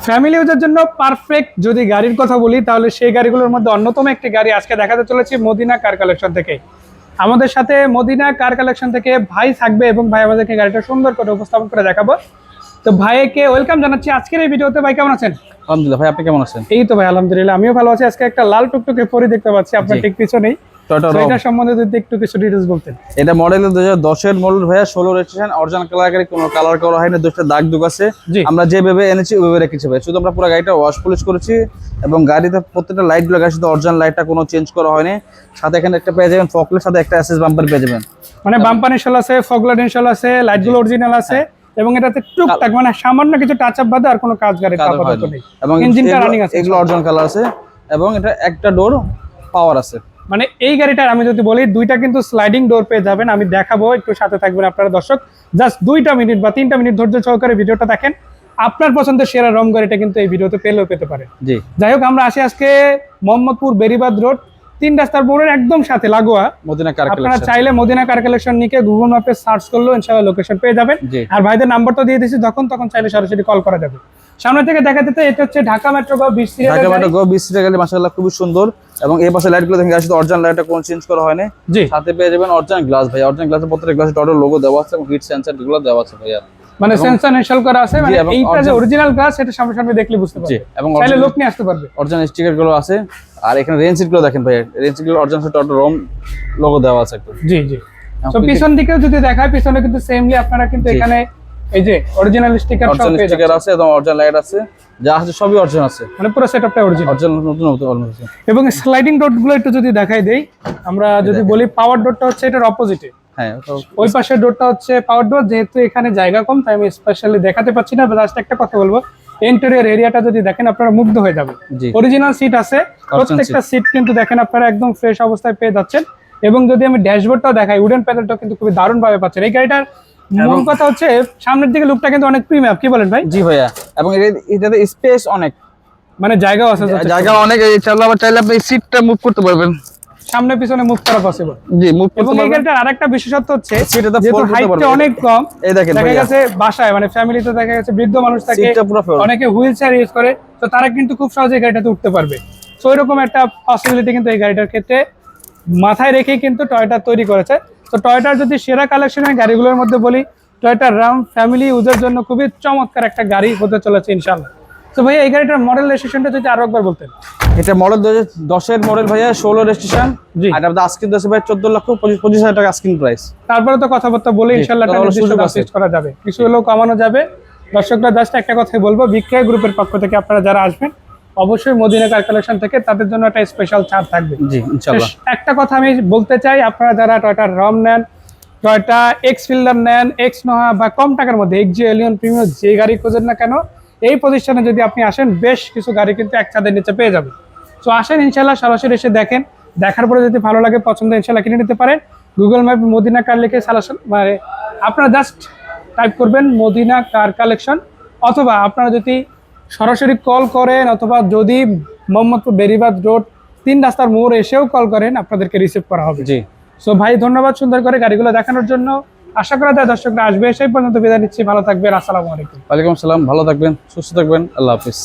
Family ইউজের জন্য perfect যদি গাড়ির কথা বলি তাহলে সেই গাড়িগুলোর মধ্যে অন্যতম একটি গাড়ি আজকে দেখাতে চলেছি মদিনা কার কালেকশন থেকে। আমাদের সাথে মদিনা কার কালেকশন থেকে ভাই থাকবে এবং ভাই আমাদেরকে গাড়িটা সুন্দর করে উপস্থাপন করে দেখাবো। তো ভাইকে ওয়েলকাম জানাচ্ছি আজকের এই ভিডিওতে। ভাই কেমন আছেন? আলহামদুলিল্লাহ ভাই, আপনি কেমন আছেন? এই তো ভাই আলহামদুলিল্লাহ আমিও ভালো আছি। আজকে একটা লাল টুকটুকে পরি দেখতে পাচ্ছি আপনার ঠিক পিছনেই, এটা সম্বন্ধে যদি একটু কিছু ডিটেইলস বলতেন। এটা মডেল 2010 এর মডেল ভাইয়া, 16 রেজিস্ট্রেশন, অরিজিনাল কালার গাড়ি, কোনো কালার করা হয়নি, দুটো দাগ দুগ আছে। আমরা যেভাবে এনেছি ওইভাবে রেখেছি ভাই, শুধু আমরা পুরো গাড়িটা ওয়াশ পলিশ করেছি এবং গাড়িতে প্রত্যেকটা লাইট গুলো গাড়ির সাথে অরিজিনাল লাইটটা কোনো চেঞ্জ করা হয়নি। সাথে এখানে একটা পেয়ে যাবেন ফকলের সাথে একটা অ্যাসেস বাম্পার পেয়ে যাবেন, মানে বাম্পার ইনস্টল আছে, ফগলাইট ইনস্টল আছে, লাইট গুলো অরিজিনাল আছে এবং এটাতে টুকটাক মানে সামান্য কিছু টাচ আপ বাদে আর কোনো কাজ গাড়ির আপাতত নেই এবং ইঞ্জিনটা রানিং আছে, এগুলো অরিজিনাল কালার আছে এবং এটা একটা ডোর পাওয়ার আছে। মানে এই গাড়িটার আমি যদি বলি দুইটা কিন্তু স্লাইডিং ডোর পেয়ে যাবেন, আমি দেখাবো, একটু সাথে থাকবেন আপনারা দর্শক। জাস্ট 2 মিনিট বা 3 মিনিট ধৈর্য সহকারে ভিডিওটা দেখেন, আপনার পছন্দের সেরা রম গাড়িটা কিন্তু এই ভিডিওতে পেতে পারে। যাই হোক, আমরা আসি আজকে মোহাম্মদপুর বেরিবাদ রোড 3 রাস্তার মোড়ের একদম সাথে লাগোয়া মদিনা কার কালেকশন। আপনারা চাইলে মদিনা কার কালেকশন নিয়ে গুগল ম্যাপে সার্চ করলেও ইনশাআল্লাহ লোকেশন পেয়ে যাবেন। আর ভাইদের নাম্বার তো দিয়ে দিয়েছি, তখন চাইলে সরাসরি কল করা যাবে। সামনে থেকে দেখা যেতে এটা হচ্ছে ঢাকা মেট্রো গো 20 সিরিয়াল, ঢাকা মেট্রো গো 20 সিরিয়াল গাড়ি, মাশাআল্লাহ খুব সুন্দর। এবং এই পাশে লাইটগুলো দেখেন, গাড়িতে অরিজিনাল লাইটটা কোনো চেঞ্জ করা হয়নি। সাথে পেয়ে যাবেন অরিজিনাল গ্লাস ভাই, অরিজিনাল গ্লাসের প্রত্যেকটা গ্লাসে টটো লোগো দেওয়া আছে এবং হিট সেন্সর গুলো দেওয়া আছে ভাইয়া, মানে সেন্সর ইনস্টল করা আছে। মানে এইটা যে অরিজিনাল গ্লাস এটা সামনে দেখলে বুঝতে পারবে এবং চাইলে লোক নিয়ে আসতে পারবে। অরিজিনাল স্টিকার গুলো আছে আর এখানে রেঞ্জ সিট গুলো দেখেন ভাই, রেঞ্জ সিট গুলো অরিজিনাল টটো রম লোগো দেওয়া আছে একটু। জি। তো পিছন দিকেও যদি দেখায়, পিছনে কিন্তু সেমলি আপনারা কিন্তু এখানে এই যে অরিজিনাল স্টিকার সব পেয়ে স্টিকার আছে এবং অরিজিনাল লাইট আছে, যা আছে সবই অরিজিনাল আছে, মানে পুরো সেটআপটা অরিজিনাল নতুন আছে। এবং স্লাইডিং ডোর গুলো একটু যদি দেখাই দেই, আমরা যদি বলি পাওয়ার ডোরটা হচ্ছে এটার অপোজিটে। হ্যাঁ, ওই পাশের ডোরটা হচ্ছে পাওয়ার ডোর, যেহেতু এখানে জায়গা কম তাই আমি স্পেশালি দেখাতে পাচ্ছি না। জাস্ট একটা কথা বলবো, ইন্টেরিয়র এরিয়াটা যদি দেখেন আপনারা মুগ্ধ হয়ে যাবেন। অরিজিনাল সিট আছে, প্রত্যেকটা সিট কিন্তু দেখেন আপনারা একদম ফ্রেশ অবস্থায় পেয়ে যাচ্ছেন। এবং যদি আমি ড্যাশবোর্ডটাও দেখাই, উডেন প্যানেলটাও কিন্তু খুবই দারুণ ভাবে পাচ্ছেন। এই গাড়িটার মূল কথা হচ্ছে সামনের দিকে লুকটা কিন্তু অনেক প্রিমিয়াম, কি বলেন ভাই? জি ভাইয়া, এবং এটাতে স্পেস অনেক, মানে জায়গাও আছে, জায়গা অনেক। চাইলে আপনি সিটটা মুভ করতে পারবেন, সামনে পিছনে মুভ করা পসিবল। জি, মুভ করতে পারবেন। এবং এই গাড়িটার আরেকটা বিশেষত্ব হচ্ছে সিটটা যেহেতু হাইটটা অনেক কম, এই দেখেন দেখা গেছে বাসায় মানে ফ্যামিলিতে দেখা গেছে বৃদ্ধ মানুষ থাকে, অনেকে হুইল চেয়ার ইউজ করে, তো তারা কিন্তু খুব সহজে গাড়িটাতে উঠতে পারবে। তো এরকম একটা পসিবিলিটি কিন্তু এই গাড়িটার ক্ষেত্রে মাথায় রেখে কিন্তু টয়োটা তৈরি করেছে। তো টয়োটার যদি সেরা কালেকশনের গাড়িগুলোর মধ্যে বলি, টয়োটা রাম ফ্যামিলি ইউজের জন্য খুবই চমৎকার একটা গাড়ি হতে চলেছে ইনশাআল্লাহ। তো ভাই এই গাড়িটার মডেল রেজিস্ট্রেশনটা যদি আরো একবার বলতেন। এটা মডেল 2010 এর মডেল ভাইয়া, 16 রেজিস্ট্রেশন। আর এটা আস্কিং আছে ভাই 14,25,000 টাকা আস্কিং প্রাইস। তারপরে তো কথাবার্তা বলে ইনশাআল্লাহ টাকা করা যাবে, কিছু হলেও কমানো যাবে। দর্শকরা জাস্ট একটা কথাই বলবো, বিক্রয় গ্রুপের পক্ষ থেকে আপনারা যারা আসবেন অবশ্যই মদিনা কার কালেকশন থেকে, তাদের জন্য একটা স্পেশাল ছাড় থাকবে। জি ইনশাআল্লাহ। একটা কথা আমি বলতে চাই, আপনারা যারা টয়োটা রম নেন, টয়োটা এক্স ফিল্ডার নেন, এক্স নোহা বা কম টাকার মধ্যে এক্সজি এলিয়ন প্রিমিয়াম যে গাড়ি খোঁজেন না কেন, এই প্রতিষ্ঠানে যদি আপনি আসেন বেশ কিছু গাড়ি কিন্তু এক ছাদের নিচে পেয়ে যাবেন। তো আসেন ইনশাআল্লাহ, সরাসরি এসে দেখেন, দেখার পরে যদি ভালো লাগে পছন্দ ইনশাআল্লাহ কিনে নিতে পারেন। গুগল ম্যাপ মদিনা কার লিখে মানে আপনারা জাস্ট টাইপ করবেন মদিনা কার কালেকশন, অথবা আপনারা যদি সরাসরি কল করেন অথবা যদি মোহাম্মদপুর বেরিবাদ রোড 3 রাস্তার মোড় এসেও কল করেন, আপনাদেরকে রিসিভ করা হবে। জি। সো ভাই ধন্যবাদ সুন্দর করে গাড়িগুলো দেখানোর জন্য। আশা করা যায় দর্শকরা আসবে। সেই পর্যন্ত বিদায় নিচ্ছি, ভালো থাকবেন, আসসালামু আলাইকুম। ওয়ালাইকুম আসসালাম, ভালো থাকবেন, সুস্থ থাকবেন, আল্লাহ হাফিজ।